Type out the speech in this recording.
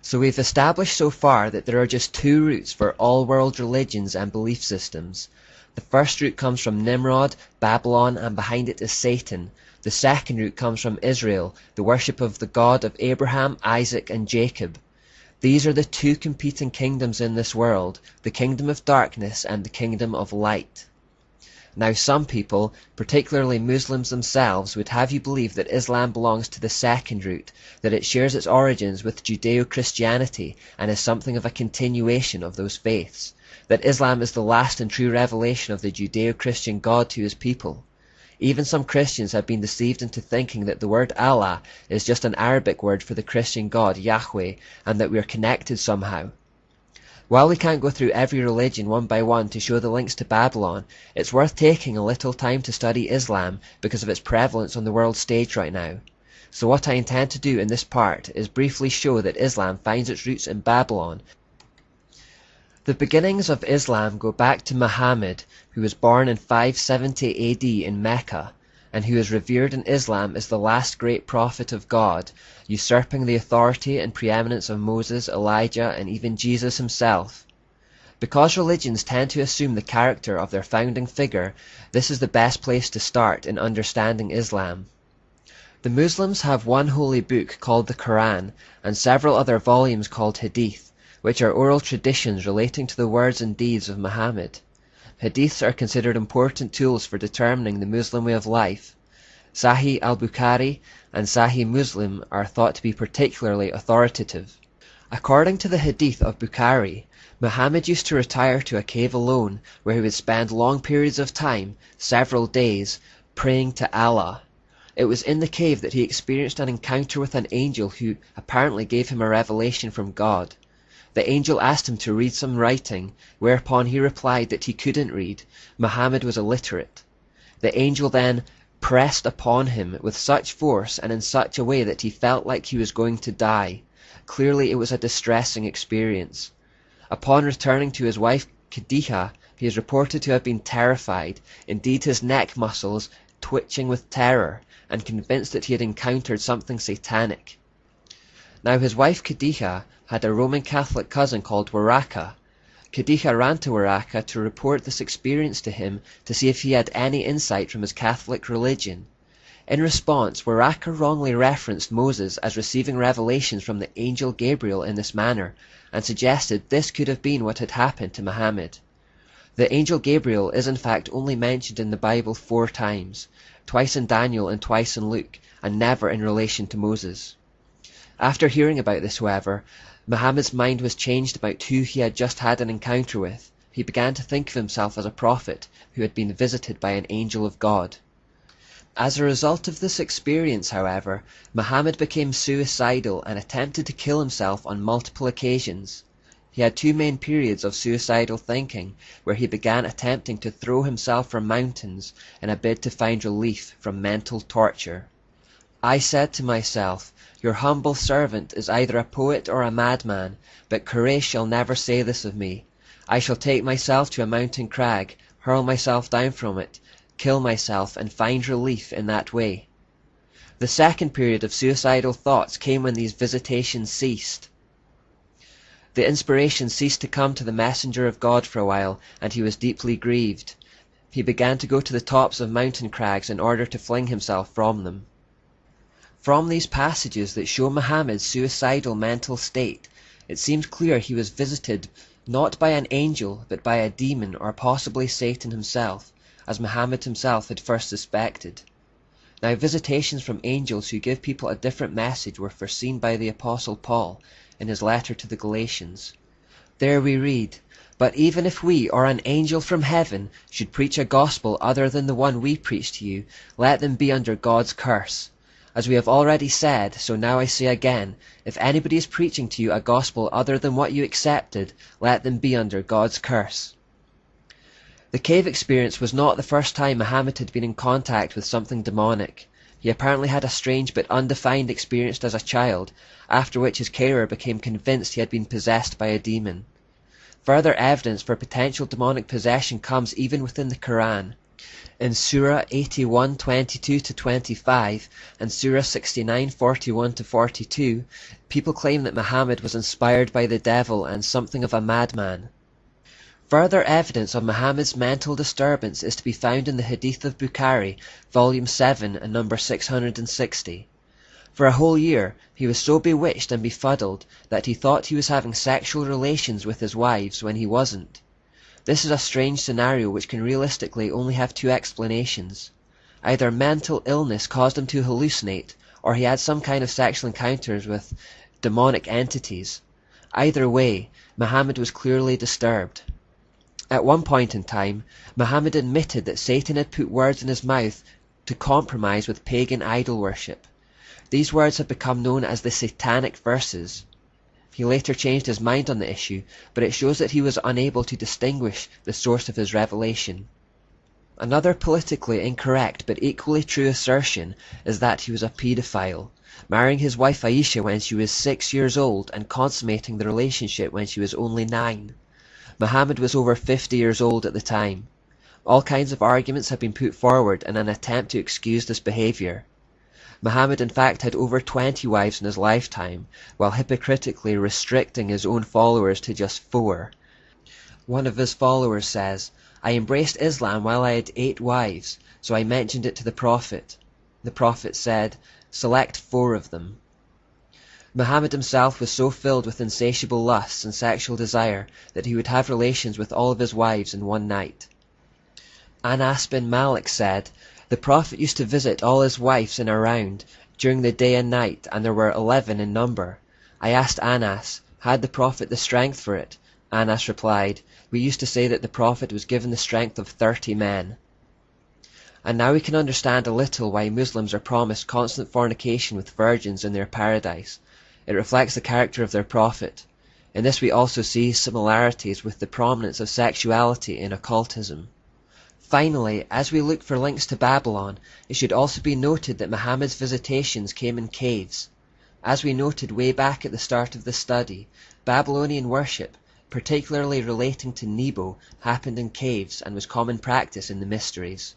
So we've established so far that there are just two roots for all world religions and belief systems. The first root comes from Nimrod, Babylon, and behind it is Satan. The second root comes from Israel, the worship of the God of Abraham, Isaac, and Jacob. These are the two competing kingdoms in this world, the kingdom of darkness and the kingdom of light. Now some people, particularly Muslims themselves, would have you believe that Islam belongs to the second root, that it shares its origins with Judeo-Christianity and is something of a continuation of those faiths, that Islam is the last and true revelation of the Judeo-Christian God to his people. Even some Christians have been deceived into thinking that the word Allah is just an Arabic word for the Christian God, Yahweh, and that we are connected somehow. While we can't go through every religion one by one to show the links to Babylon, it's worth taking a little time to study Islam because of its prevalence on the world stage right now. So what I intend to do in this part is briefly show that Islam finds its roots in Babylon. The beginnings of Islam go back to Muhammad, who was born in 570 AD in Mecca, and who is revered in Islam as the last great prophet of God, usurping the authority and preeminence of Moses, Elijah, and even Jesus himself. Because religions tend to assume the character of their founding figure, this is the best place to start in understanding Islam. The Muslims have one holy book called the Quran, and several other volumes called Hadith, which are oral traditions relating to the words and deeds of Muhammad. Hadiths are considered important tools for determining the Muslim way of life. Sahih al-Bukhari and Sahih Muslim are thought to be particularly authoritative. According to the Hadith of Bukhari, Muhammad used to retire to a cave alone where he would spend long periods of time, several days, praying to Allah. It was in the cave that he experienced an encounter with an angel who apparently gave him a revelation from God. The angel asked him to read some writing, whereupon he replied that he couldn't read. Muhammad was illiterate. The angel then pressed upon him with such force and in such a way that he felt like he was going to die. Clearly it was a distressing experience. Upon returning to his wife Khadija, he is reported to have been terrified, indeed his neck muscles twitching with terror, and convinced that he had encountered something satanic. Now his wife Khadija had a Roman Catholic cousin called Waraka. Khadija ran to Waraka to report this experience to him to see if he had any insight from his Catholic religion. In response, Waraka wrongly referenced Moses as receiving revelations from the angel Gabriel in this manner, and suggested this could have been what had happened to Muhammad. The angel Gabriel is in fact only mentioned in the Bible 4 times, twice in Daniel and twice in Luke, and never in relation to Moses. After hearing about this, however, Muhammad's mind was changed about who he had just had an encounter with. He began to think of himself as a prophet who had been visited by an angel of God. As a result of this experience, however, Muhammad became suicidal and attempted to kill himself on multiple occasions. He had 2 main periods of suicidal thinking, where he began attempting to throw himself from mountains in a bid to find relief from mental torture. I said to myself, "Your humble servant is either a poet or a madman, but Quraysh shall never say this of me. I shall take myself to a mountain crag, hurl myself down from it, kill myself, and find relief in that way." The second period of suicidal thoughts came when these visitations ceased. The inspiration ceased to come to the messenger of God for a while, and he was deeply grieved. He began to go to the tops of mountain crags in order to fling himself from them. From these passages that show Muhammad's suicidal mental state, it seems clear he was visited not by an angel but by a demon or possibly Satan himself, as Muhammad himself had first suspected. Now visitations from angels who give people a different message were foreseen by the Apostle Paul in his letter to the Galatians. There we read, "But even if we or an angel from heaven should preach a gospel other than the one we preach to you, let them be under God's curse. As we have already said, so now I say again, if anybody is preaching to you a gospel other than what you accepted, let them be under God's curse." The cave experience was not the first time Muhammad had been in contact with something demonic. He apparently had a strange but undefined experience as a child, after which his carer became convinced he had been possessed by a demon. Further evidence for potential demonic possession comes even within the Quran. In Surah 81:22-25 and Surah 69:41-42, people claim that Muhammad was inspired by the devil and something of a madman. Further evidence of Muhammad's mental disturbance is to be found in the Hadith of Bukhari, volume 7 and number 660. For a whole year he was so bewitched and befuddled that he thought he was having sexual relations with his wives when he wasn't. This is a strange scenario which can realistically only have two explanations. Either mental illness caused him to hallucinate, or he had some kind of sexual encounters with demonic entities. Either way, Muhammad was clearly disturbed. At one point in time, Muhammad admitted that Satan had put words in his mouth to compromise with pagan idol worship. These words have become known as the Satanic Verses. He later changed his mind on the issue, but it shows that he was unable to distinguish the source of his revelation. Another politically incorrect but equally true assertion is that he was a paedophile, marrying his wife Aisha when she was 6 years old and consummating the relationship when she was only 9. Muhammad was over 50 years old at the time. All kinds of arguments have been put forward in an attempt to excuse this behavior. Muhammad in fact had over 20 wives in his lifetime, while hypocritically restricting his own followers to just 4. One of his followers says, "I embraced Islam while I had 8 wives, so I mentioned it to the Prophet. The Prophet said, 'Select 4 of them.'" Muhammad himself was so filled with insatiable lusts and sexual desire that he would have relations with all of his wives in one night. Anas bin Malik said, "The Prophet used to visit all his wives in a round, during the day and night, and there were 11 in number. I asked Anas, had the Prophet the strength for it? Anas replied, we used to say that the Prophet was given the strength of 30 men. And now we can understand a little why Muslims are promised constant fornication with virgins in their paradise. It reflects the character of their Prophet. In this we also see similarities with the prominence of sexuality in occultism. Finally, as we look for links to Babylon, it should also be noted that Muhammad's visitations came in caves. As we noted way back at the start of this study, Babylonian worship, particularly relating to Nebo, happened in caves and was common practice in the mysteries.